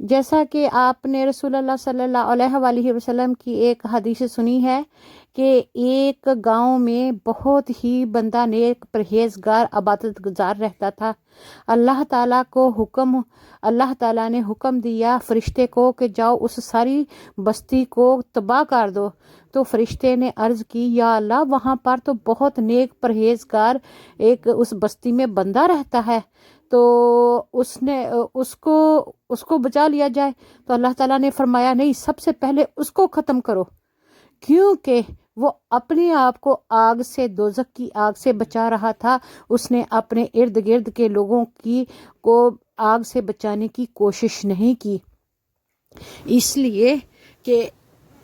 جیسا کہ آپ نے رسول اللہ صلی اللہ علیہ وآلہ وسلم کی ایک حدیث سنی ہے کہ ایک گاؤں میں بہت ہی بندہ نیک پرہیزگار عبادت گزار رہتا تھا۔ اللہ تعالیٰ نے حکم دیا فرشتے کو کہ جاؤ اس ساری بستی کو تباہ کر دو۔ تو فرشتے نے عرض کی یا اللہ وہاں پر تو بہت نیک پرہیزگار ایک اس بستی میں بندہ رہتا ہے، تو اس کو بچا لیا جائے۔ تو اللہ تعالیٰ نے فرمایا نہیں، سب سے پہلے اس کو ختم کرو، کیونکہ وہ اپنے آپ کو آگ سے، دوزخ کی آگ سے بچا رہا تھا۔ اس نے اپنے ارد گرد کے لوگوں کو آگ سے بچانے کی کوشش نہیں کی۔ اس لیے کہ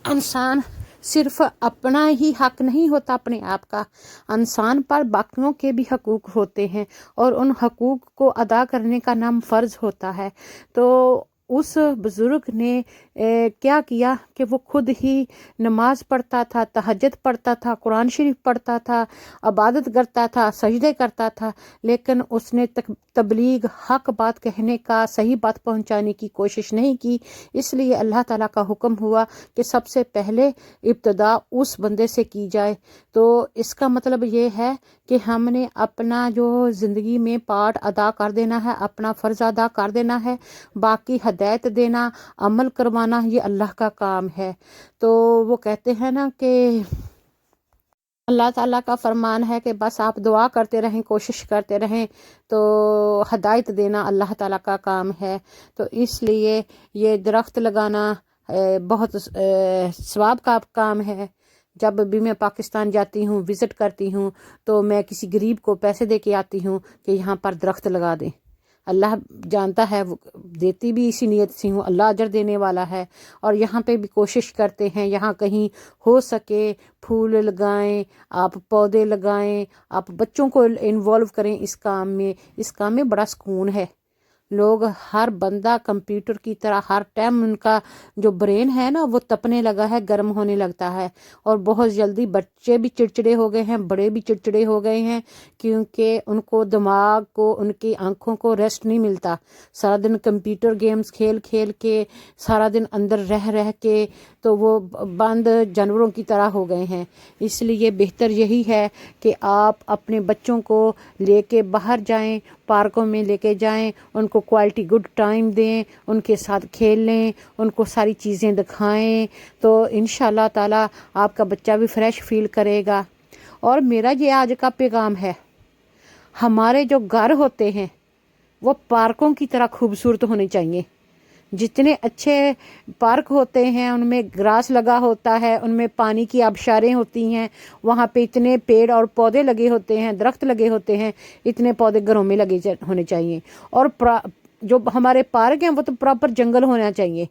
انسان صرف اپنا ہی حق نہیں ہوتا اپنے آپ کا، انسان پر باقیوں کے بھی حقوق ہوتے ہیں، اور ان حقوق کو ادا کرنے کا نام فرض ہوتا ہے۔ تو اس بزرگ نے کیا کیا کہ وہ خود ہی نماز پڑھتا تھا، تہجد پڑھتا تھا، قرآن شریف پڑھتا تھا، عبادت کرتا تھا، سجدے کرتا تھا، لیکن اس نے تبلیغ، حق بات کہنے کا، صحیح بات پہنچانے کی کوشش نہیں کی۔ اس لیے اللہ تعالیٰ کا حکم ہوا کہ سب سے پہلے ابتدا اس بندے سے کی جائے۔ تو اس کا مطلب یہ ہے کہ ہم نے اپنا جو زندگی میں پارٹ ادا کر دینا ہے، اپنا فرض ادا کر دینا ہے، باقی ہدایت دینا، عمل کروانا یہ اللہ کا کام ہے۔ تو وہ کہتے ہیں نا کہ اللہ تعالیٰ کا فرمان ہے کہ بس آپ دعا کرتے رہیں، کوشش کرتے رہیں، تو ہدایت دینا اللہ تعالیٰ کا کام ہے۔ تو اس لیے یہ درخت لگانا بہت ثواب کا کام ہے۔ جب بھی میں پاکستان جاتی ہوں، وزٹ کرتی ہوں، تو میں کسی غریب کو پیسے دے کے آتی ہوں کہ یہاں پر درخت لگا دیں۔ اللہ جانتا ہے، دیتی بھی اسی نیت سے ہوں، اللہ اجر دینے والا ہے۔ اور یہاں پہ بھی کوشش کرتے ہیں، یہاں کہیں ہو سکے پھول لگائیں، آپ پودے لگائیں، آپ بچوں کو انوالو کریں اس کام میں بڑا سکون ہے۔ لوگ ہر بندہ کمپیوٹر کی طرح ہر ٹائم ان کا جو برین ہے نا وہ تپنے لگا ہے، گرم ہونے لگتا ہے، اور بہت جلدی بچے بھی چڑچڑے ہو گئے ہیں، بڑے بھی چڑچڑے ہو گئے ہیں، کیونکہ ان کو دماغ کو، ان کی آنکھوں کو ریسٹ نہیں ملتا۔ سارا دن کمپیوٹر گیمز کھیل کھیل کے، سارا دن اندر رہ کے تو وہ بند جانوروں کی طرح ہو گئے ہیں۔ اس لیے بہتر یہی ہے کہ آپ اپنے بچوں کو لے کے باہر جائیں، پارکوں میں لے کے جائیں، ان کو کوالٹی گڈ ٹائم دیں، ان کے ساتھ کھیلیں، ان کو ساری چیزیں دکھائیں، تو انشاءاللہ تعالی آپ کا بچہ بھی فریش فیل کرے گا۔ اور میرا یہ آج کا پیغام ہے، ہمارے جو گھر ہوتے ہیں وہ پارکوں کی طرح خوبصورت ہونے چاہیے۔ جتنے اچھے پارک ہوتے ہیں ان میں گراس لگا ہوتا ہے، ان میں پانی کی آبشاریں ہوتی ہیں، وہاں پہ اتنے پیڑ اور پودے لگے ہوتے ہیں، درخت لگے ہوتے ہیں، اتنے پودے گھروں میں لگے ہونے چاہیے۔ اور جو ہمارے پارک ہیں وہ تو پراپر جنگل ہونا چاہیے،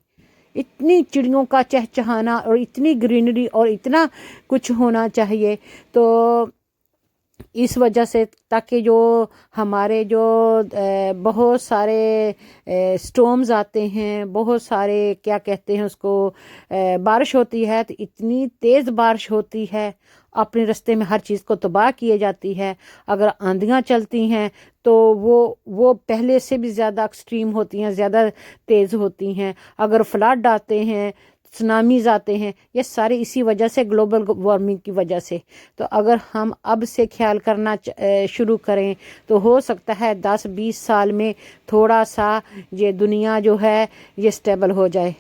اتنی چڑیوں کا چہچہانا اور اتنی گرینری اور اتنا کچھ ہونا چاہیے۔ تو اس وجہ سے تاکہ جو ہمارے جو بہت سارے سٹورمز آتے ہیں، بہت سارے کیا کہتے ہیں اس کو، بارش ہوتی ہے تو اتنی تیز بارش ہوتی ہے، اپنے رستے میں ہر چیز کو تباہ کیے جاتی ہے۔ اگر آندھیاں چلتی ہیں تو وہ پہلے سے بھی زیادہ ایکسٹریم ہوتی ہیں، زیادہ تیز ہوتی ہیں۔ اگر فلڈ آتے ہیں، سونامیز آتے ہیں، یہ سارے اسی وجہ سے، گلوبل وارمنگ کی وجہ سے۔ تو اگر ہم اب سے خیال کرنا شروع کریں تو ہو سکتا ہے 10-20 سال میں تھوڑا سا یہ دنیا جو ہے یہ سٹیبل ہو جائے۔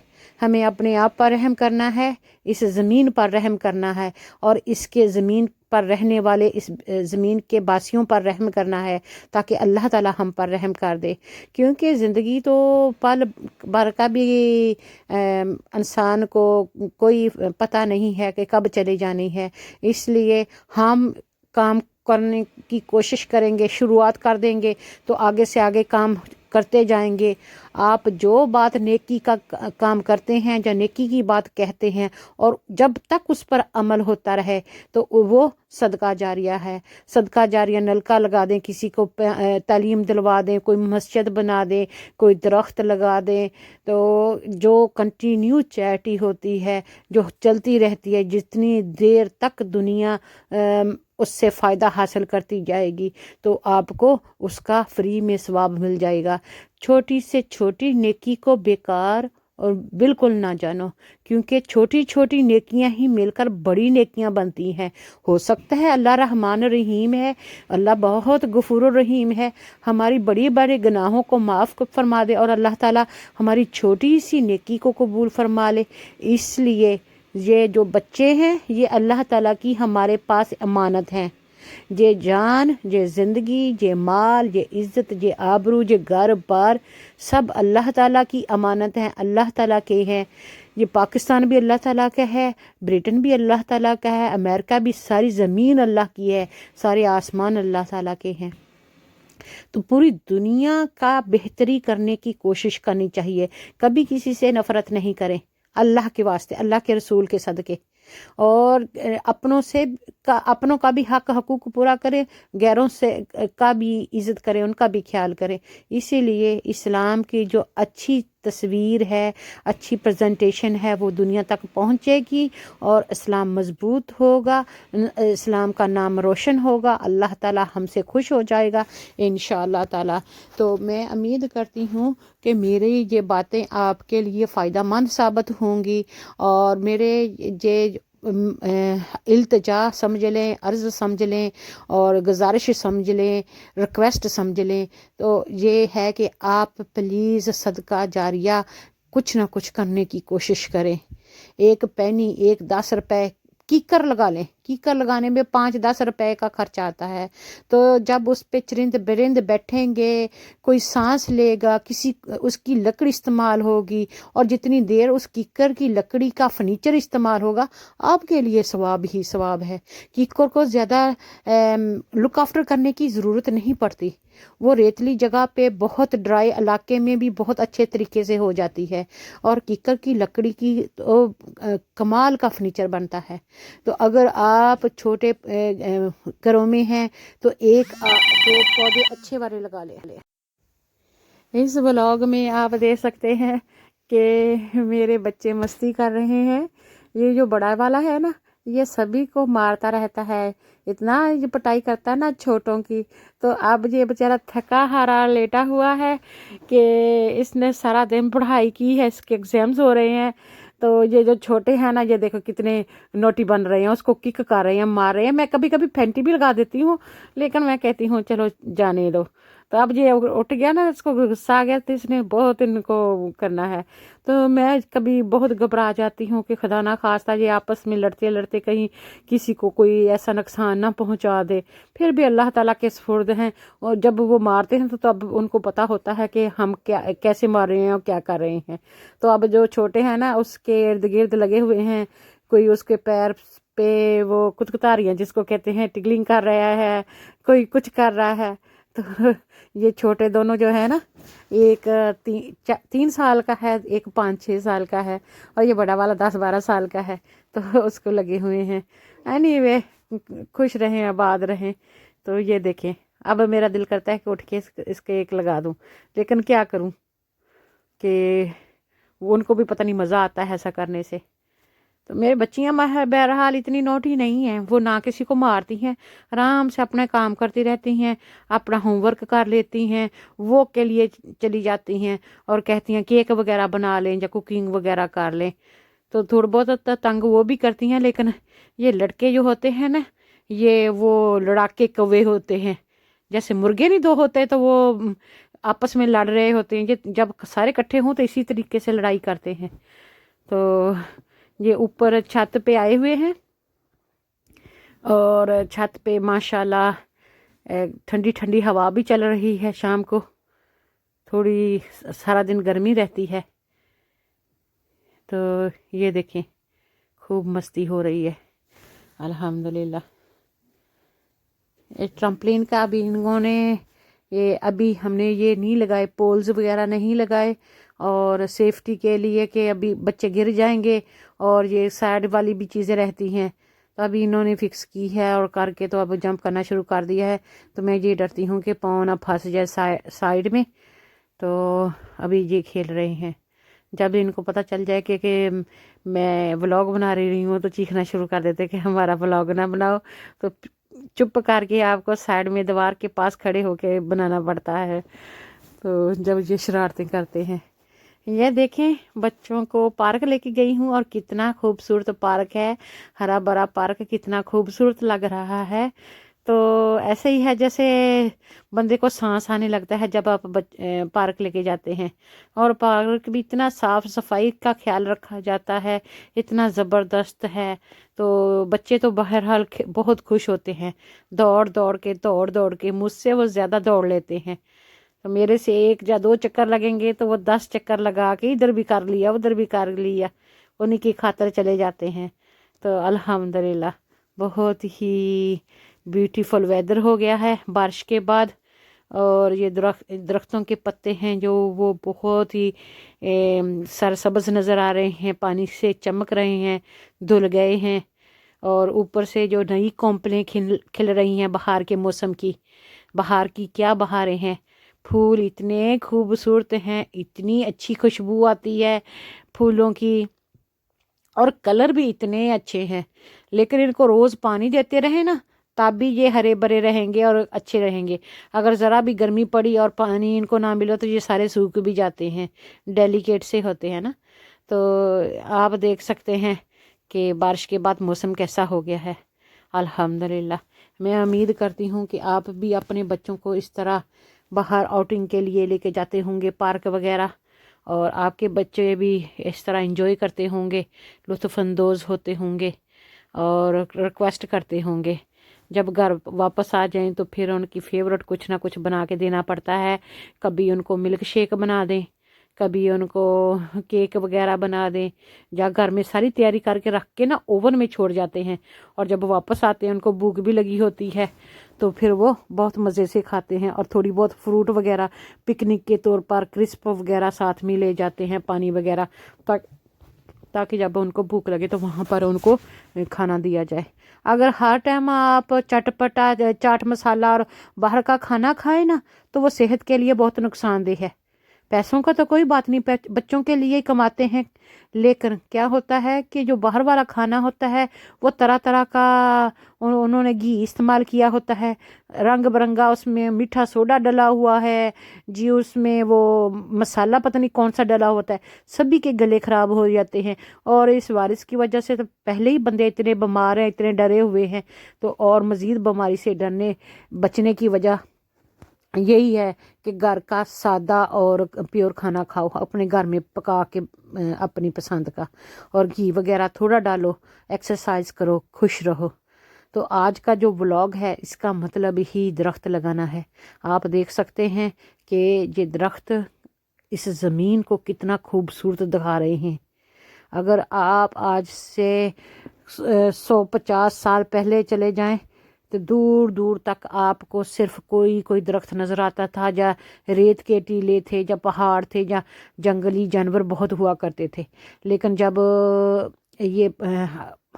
ہمیں اپنے آپ پر رحم کرنا ہے، اس زمین پر رحم کرنا ہے، اور اس کے زمین پر رہنے والے، اس زمین کے باسیوں پر رحم کرنا ہے، تاکہ اللہ تعالی ہم پر رحم کر دے۔ کیونکہ زندگی تو پل بھر کا بھی انسان کو کوئی پتہ نہیں ہے کہ کب چلے جانی ہے۔ اس لیے ہم کام کرنے کی کوشش کریں گے، شروعات کر دیں گے تو آگے سے آگے کام کرتے جائیں گے۔ آپ جو بات نیکی کا کام کرتے ہیں، جو نیکی کی بات کہتے ہیں، اور جب تک اس پر عمل ہوتا رہے تو وہ صدقہ جاریہ ہے۔ صدقہ جاریہ نلکا لگا دیں، کسی کو تعلیم دلوا دیں، کوئی مسجد بنا دیں، کوئی درخت لگا دیں، تو جو کنٹینیو چیریٹی ہوتی ہے، جو چلتی رہتی ہے، جتنی دیر تک دنیا اس سے فائدہ حاصل کرتی جائے گی تو آپ کو اس کا فری میں ثواب مل جائے گا۔ چھوٹی سے چھوٹی نیکی کو بیکار اور بالکل نہ جانو، کیونکہ چھوٹی چھوٹی نیکیاں ہی مل کر بڑی نیکیاں بنتی ہیں۔ ہو سکتا ہے اللہ رحمان الرحیم ہے، اللہ بہت غفور الرحیم ہے، ہماری بڑی بڑے گناہوں کو معاف فرما دے اور اللہ تعالیٰ ہماری چھوٹی سی نیکی کو قبول فرما لے۔ اس لیے یہ جو بچے ہیں یہ اللہ تعالیٰ کی ہمارے پاس امانت ہیں۔ یہ جان، یہ زندگی، یہ مال، یہ عزت، یہ آبرو، یہ گھر بار سب اللہ تعالیٰ کی امانت ہیں، اللہ تعالیٰ کے ہیں۔ یہ پاکستان بھی اللہ تعالیٰ کا ہے، برٹن بھی اللہ تعالیٰ کا ہے، امریکہ بھی، ساری زمین اللہ کی ہے، سارے آسمان اللہ تعالیٰ کے ہیں۔ تو پوری دنیا کا بہتری کرنے کی کوشش کرنی چاہیے، کبھی کسی سے نفرت نہیں کریں، اللہ کے واسطے، اللہ کے رسول کے صدقے، اور اپنوں کا بھی حقوق پورا کریں، غیروں سے کا بھی عزت کریں، ان کا بھی خیال کریں۔ اسی لیے اسلام کی جو اچھی تصویر ہے، اچھی پریزنٹیشن ہے، وہ دنیا تک پہنچے گی اور اسلام مضبوط ہوگا، اسلام کا نام روشن ہوگا، اللہ تعالی ہم سے خوش ہو جائے گا انشاءاللہ تعالی۔ تو میں امید کرتی ہوں کہ میری یہ باتیں آپ کے لیے فائدہ مند ثابت ہوں گی، اور میرے یہ التجا سمجھ لیں، عرض سمجھ لیں، اور گزارش سمجھ لیں، ریکویسٹ سمجھ لیں، تو یہ ہے کہ آپ پلیز صدقہ جاریہ کچھ نہ کچھ کرنے کی کوشش کریں۔ ایک پینی، ایک 10 روپے کیکر لگا لیں، کیکر لگانے میں 5-10 روپے کا خرچ آتا ہے، تو جب اس پہ چرند برند بیٹھیں گے، کوئی سانس لے گا، اس کی لکڑی استعمال ہوگی، اور جتنی دیر اس کیکر کی لکڑی کا فرنیچر استعمال ہوگا آپ کے لیے ثواب ہی ثواب ہے۔ کیکر کو زیادہ لک آفٹر کرنے کی ضرورت نہیں پڑتی، وہ ریتلی جگہ پہ بہت ڈرائی علاقے میں بھی بہت اچھے طریقے سے ہو جاتی ہے، اور کیکر کی لکڑی کی تو کمال کا فرنیچر بنتا ہے۔ تو اگر آپ چھوٹے گھروں میں ہیں تو 1-2 پودے اچھے والے لگا لیں۔ اس بلاگ میں آپ دیکھ سکتے ہیں کہ میرے بچے مستی کر رہے ہیں۔ یہ جو بڑا والا ہے نا، یہ سبھی کو مارتا رہتا ہے، اتنا یہ پٹائی کرتا ہے نا چھوٹوں کی۔ تو اب یہ بیچارہ تھکا ہارا لیٹا ہوا ہے کہ اس نے سارا دن پڑھائی کی ہے، اس کے ایگزامز ہو رہے ہیں۔ تو یہ جو چھوٹے ہیں نا، یہ دیکھو کتنے نوٹی بن رہے ہیں، اس کو کک کر رہے ہیں، مار رہے ہیں۔ میں کبھی کبھی پھینٹی بھی لگا دیتی ہوں، لیکن میں کہتی ہوں چلو جانے دو۔ تو اب یہ اٹھ گیا نا، اس کو غصہ آ گیا، تو اس نے بہت ان کو کرنا ہے۔ تو میں کبھی بہت گھبرا جاتی ہوں کہ خدا نہ خواستہ یہ آپس میں لڑتے لڑتے کہیں کسی کو کوئی ایسا نقصان نہ پہنچا دے۔ پھر بھی اللہ تعالیٰ کے سپرد ہیں، اور جب وہ مارتے ہیں تو تب ان کو پتہ ہوتا ہے کہ ہم کیسے مار رہے ہیں اور کیا کر رہے ہیں۔ تو اب جو چھوٹے ہیں نا، اس کے ارد گرد لگے ہوئے ہیں، کوئی اس کے پیر پہ وہ کتکتاریاں جس کو کہتے ہیں ٹگلنگ کر رہا ہے، کوئی کچھ کر رہا ہے۔ تو یہ چھوٹے دونوں جو ہے نا، ایک 3 سال کا ہے، ایک 5-6 سال کا ہے، اور یہ بڑا والا 10-12 سال کا ہے، تو اس کو لگے ہوئے ہیں۔ اینی وے خوش رہیں، آباد رہیں۔ تو یہ دیکھیں، اب میرا دل کرتا ہے کہ اٹھ کے اس کے ایک لگا دوں، لیکن کیا کروں کہ وہ ان کو بھی پتہ نہیں مزہ آتا ہے ایسا کرنے سے۔ تو میرے بچیاں بہرحال اتنی نوٹی نہیں ہیں، وہ نہ کسی کو مارتی ہیں، آرام سے اپنے کام کرتی رہتی ہیں، اپنا ہوم ورک کر لیتی ہیں، وہ کے لیے چلی جاتی ہیں اور کہتی ہیں کیک وغیرہ بنا لیں یا کوکنگ وغیرہ کر لیں۔ تو تھوڑا بہت تنگ وہ بھی کرتی ہیں، لیکن یہ لڑکے جو ہوتے ہیں نا، یہ وہ لڑاکے کوے ہوتے ہیں، جیسے مرغے نہیں 2 ہوتے تو وہ آپس میں لڑ رہے ہوتے ہیں، یہ جب سارے اکٹھے ہوں تو اسی طریقے سے لڑائی کرتے ہیں۔ تو یہ اوپر چھت پہ آئے ہوئے ہیں، اور چھت پہ ماشاءاللہ ٹھنڈی ٹھنڈی ہوا بھی چل رہی ہے، شام کو تھوڑی سارا دن گرمی رہتی ہے۔ تو یہ دیکھیں خوب مستی ہو رہی ہے الحمدللہ۔ ٹرمپلین کا ابھی انہوں نے ابھی ہم نے یہ نہیں لگائے، پولز وغیرہ نہیں لگائے، اور سیفٹی کے لیے کہ ابھی بچے گر جائیں گے، اور یہ سائڈ والی بھی چیزیں رہتی ہیں، تو ابھی انہوں نے فکس کی ہے اور کر کے تو اب جمپ کرنا شروع کر دیا ہے۔ تو میں یہ ڈرتی ہوں کہ پاؤں نہ پھنس جائے سائڈ میں، تو ابھی یہ کھیل رہے ہیں۔ جب ان کو پتہ چل جائے کہ میں ولاگ بنا رہی ہوں تو چیخنا شروع کر دیتے کہ ہمارا ولاگ نہ بناؤ۔ تو چپ کر کے آپ کو سائڈ میں دیوار کے پاس کھڑے ہو کے بنانا پڑتا ہے، تو جب یہ شرارتیں کرتے ہیں۔ یہ دیکھیں بچوں کو پارک لے کے گئی ہوں اور کتنا خوبصورت پارک ہے، ہرا بھرا پارک کتنا خوبصورت لگ رہا ہے۔ تو ایسے ہی ہے جیسے بندے کو سانس آنے لگتا ہے جب آپ پارک لے کے جاتے ہیں، اور پارک بھی اتنا صاف صفائی کا خیال رکھا جاتا ہے، اتنا زبردست ہے۔ تو بچے تو بہرحال بہت خوش ہوتے ہیں، دوڑ کے مجھ سے وہ زیادہ دوڑ لیتے ہیں۔ تو میرے سے ایک یا دو چکر لگیں گے تو وہ 10 چکر لگا کے ادھر بھی کر لیا ادھر بھی کر لیا، انہیں کی خاطر چلے جاتے ہیں۔ تو الحمدللہ بہت ہی بیوٹیفل ویدر ہو گیا ہے بارش کے بعد، اور یہ درختوں کے پتے ہیں جو وہ بہت ہی سرسبز نظر آ رہے ہیں، پانی سے چمک رہے ہیں، دھل گئے ہیں، اور اوپر سے جو نئی کونپلیں کھل رہی ہیں بہار کے موسم کی، بہار کی کیا بہاریں ہیں، پھول اتنے خوبصورت ہیں، اتنی اچھی خوشبو آتی ہے پھولوں کی، اور کلر بھی اتنے اچھے ہیں۔ لیکن ان کو روز پانی دیتے رہیں نا تب بھی یہ ہرے بھرے رہیں گے اور اچھے رہیں گے۔ اگر ذرا بھی گرمی پڑی اور پانی ان کو نہ ملو تو یہ سارے سوکھ بھی جاتے ہیں، ڈیلیکیٹ سے ہوتے ہیں نا۔ تو آپ دیکھ سکتے ہیں کہ بارش کے بعد موسم کیسا ہو گیا ہے۔ الحمدللہ میں امید کرتی ہوں کہ آپ بھی اپنے بچوں کو اس طرح باہر آؤٹنگ کے لیے لے کے جاتے ہوں گے پارک وغیرہ، اور آپ کے بچے بھی اس طرح انجوائے کرتے ہوں گے، لطف اندوز ہوتے ہوں گے اور ریکویسٹ کرتے ہوں گے۔ جب گھر واپس آ جائیں تو پھر ان کی فیورٹ کچھ نہ کچھ بنا کے دینا پڑتا ہے، کبھی ان کو ملک شیک بنا دیں، کبھی ان کو کیک وغیرہ بنا دیں، یا گھر میں ساری تیاری کر کے رکھ کے نا اوون میں چھوڑ جاتے ہیں، اور جب واپس آتے ہیں ان کو بھوک بھی لگی ہوتی ہے تو پھر وہ بہت مزے سے کھاتے ہیں، اور تھوڑی بہت فروٹ وغیرہ پکنک کے طور پر کرسپ وغیرہ ساتھ میں لے جاتے ہیں، پانی وغیرہ، تاکہ جب ان کو بھوک لگے تو وہاں پر ان کو کھانا دیا جائے۔ اگر ہر ٹائم آپ چٹپٹا چاٹ مسالہ اور باہر کا کھانا کھائیں نا تو وہ صحت کے لیے بہت نقصان دہ ہے۔ پیسوں کا تو کوئی بات نہیں، بچوں کے لیے کماتے ہیں، لیکن کیا ہوتا ہے کہ جو باہر والا کھانا ہوتا ہے وہ طرح طرح کا انہوں نے گھی استعمال کیا ہوتا ہے، رنگ برنگا، اس میں میٹھا سوڈا ڈلا ہوا ہے جی، اس میں وہ مسالہ پتہ نہیں کون سا ڈلا ہوتا ہے، سبھی کے گلے خراب ہو جاتے ہیں، اور اس وائرس کی وجہ سے تو پہلے ہی بندے اتنے بیمار ہیں، اتنے ڈرے ہوئے ہیں، تو اور مزید بیماری سے بچنے کی وجہ یہی ہے کہ گھر کا سادہ اور پیور کھانا کھاؤ، اپنے گھر میں پکا کے اپنی پسند کا، اور گھی وغیرہ تھوڑا ڈالو، ایکسرسائز کرو، خوش رہو۔ تو آج کا جو ولاگ ہے اس کا مطلب ہی درخت لگانا ہے۔ آپ دیکھ سکتے ہیں کہ یہ درخت اس زمین کو کتنا خوبصورت دکھا رہے ہیں۔ اگر آپ آج سے 150 سال پہلے چلے جائیں تو دور دور تک آپ کو صرف کوئی درخت نظر آتا تھا، یا ریت کے ٹیلے تھے، یا پہاڑ تھے، یا جنگلی جانور بہت ہوا کرتے تھے۔ لیکن جب یہ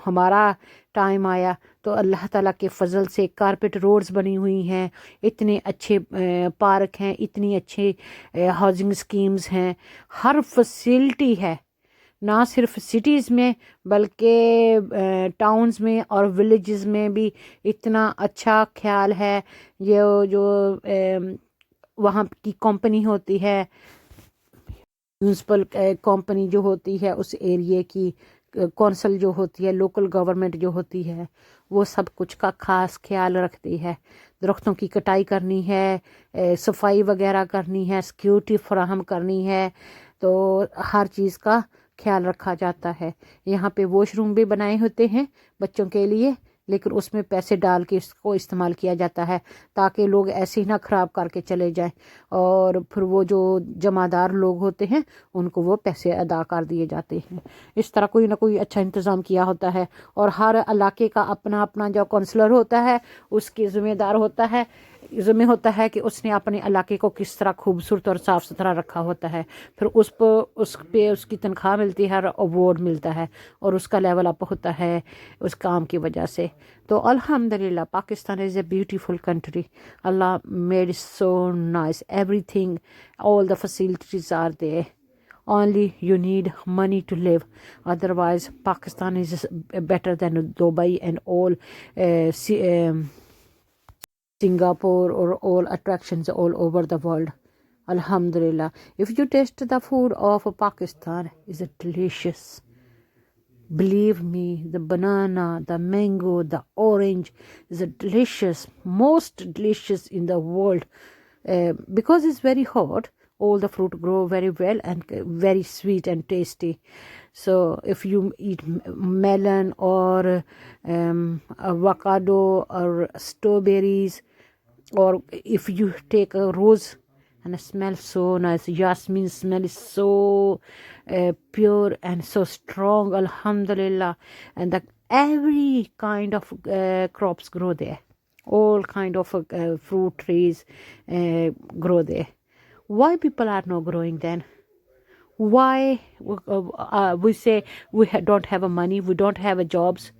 ہمارا ٹائم آیا تو اللہ تعالیٰ کے فضل سے کارپیٹ روڈز بنی ہوئی ہیں، اتنے اچھے پارک ہیں، اتنی اچھے ہاؤسنگ سکیمز ہیں، ہر فیسلٹی ہے، نہ صرف سٹیز میں بلکہ ٹاؤنز میں اور ولیجز میں بھی اتنا اچھا خیال ہے۔ یہ جو وہاں کی کمپنی ہوتی ہے، میونسپل کمپنی جو ہوتی ہے، اس ایریے کی کونسل جو ہوتی ہے، لوکل گورنمنٹ جو ہوتی ہے، وہ سب کچھ کا خاص خیال رکھتی ہے۔ درختوں کی کٹائی کرنی ہے، صفائی وغیرہ کرنی ہے، سیکیورٹی فراہم کرنی ہے، تو ہر چیز کا خیال رکھا جاتا ہے۔ یہاں پہ واش روم بھی بنائے ہوتے ہیں بچوں کے لیے، لیکن اس میں پیسے ڈال کے اس کو استعمال کیا جاتا ہے تاکہ لوگ ایسے ہی نہ خراب کر کے چلے جائیں، اور پھر وہ جو جمع دار لوگ ہوتے ہیں ان کو وہ پیسے ادا کر دیے جاتے ہیں۔ اس طرح کوئی نہ کوئی اچھا انتظام کیا ہوتا ہے، اور ہر علاقے کا اپنا اپنا جو کونسلر ہوتا ہے اس کی ذمہ ہوتا ہے کہ اس نے اپنے علاقے کو کس طرح خوبصورت اور صاف ستھرا رکھا ہوتا ہے، پھر اس کی تنخواہ ملتی ہے، اوارڈ ملتا ہے، اور اس کا لیول اپ ہوتا ہے اس کام کی وجہ سے۔ تو الحمدللہ Pakistan is a beautiful country, اللہ made so nice, everything, all the facilities are there. Only you need money to live. Otherwise, Pakistan is better than Dubai and all Singapore or all attractions all over the world. Alhamdulillah. If you taste the food of Pakistan, is it delicious. Believe me, the banana, the mango, the orange is a delicious, most delicious in the world. Because it's very hot, all the fruit grow very well and very sweet and tasty. So if you eat melon or avocado or strawberries, or if you take a rose, and it smells so nice. Jasmine smell is so pure and so strong, alhamdulillah. And every kind of crops grow there. All kind of fruit trees grow there. Why people are not growing then? Why we say we don't have a money, we don't have a jobs.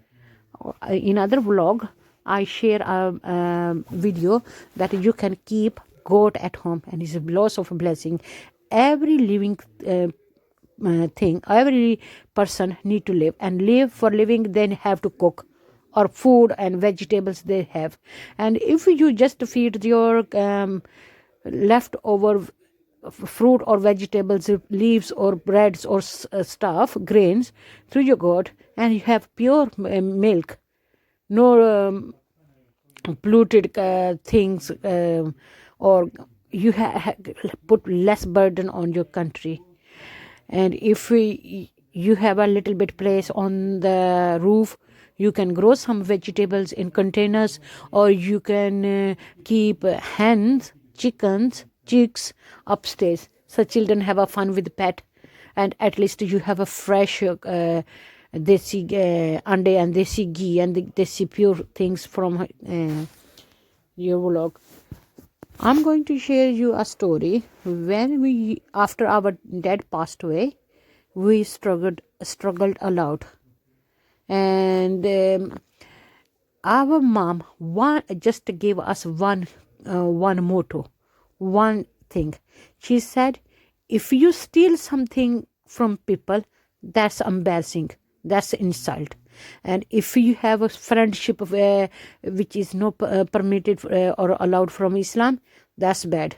In other vlog, I share a video that you can keep goat at home, and it's lots of blessing. Every living thing, every person need to live, and live for living, then have to cook or food and vegetables they have. And if you just feed your leftover fruit or vegetables, leaves or breads or stuff, grains through your goat, and you have pure milk, no polluted things, or you put less burden on your country. And if you have a little bit place on the roof, you can grow some vegetables in containers, or you can keep hens, chickens, chicks upstairs, so children have a fun with pet, and at least you have a fresh desi ande and desi ghee and the desi pure things from your vlog. I'm going to share you a story. When we, after our dad passed away, we struggled a lot, and our mom just gave us one motto, one thing. She said, if you steal something from people, that's embarrassing, that's insult. And if you have a friendship which is not permitted or allowed from Islam, that's bad.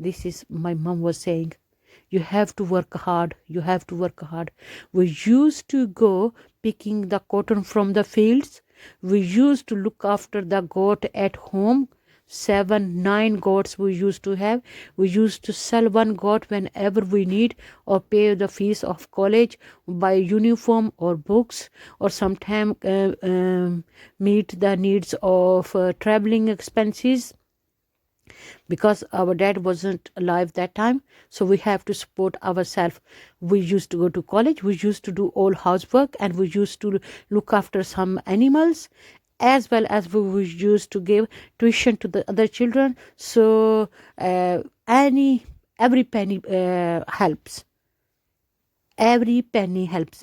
This is my mom was saying. You have to work hard. You have to work hard. We used to go picking the cotton from the fields. We used to look after the goat at home. 7-9 goats we used to have. We used to sell one goat whenever we need, or pay the fees of college, buy uniform or books, or sometimes meet the needs of traveling expenses. Because our dad wasn't alive that time, so we have to support ourselves. We used to go to college, we used to do all housework, and we used to look after some animals, as well as we used to give tuition to the other children. So every penny helps. Every penny helps.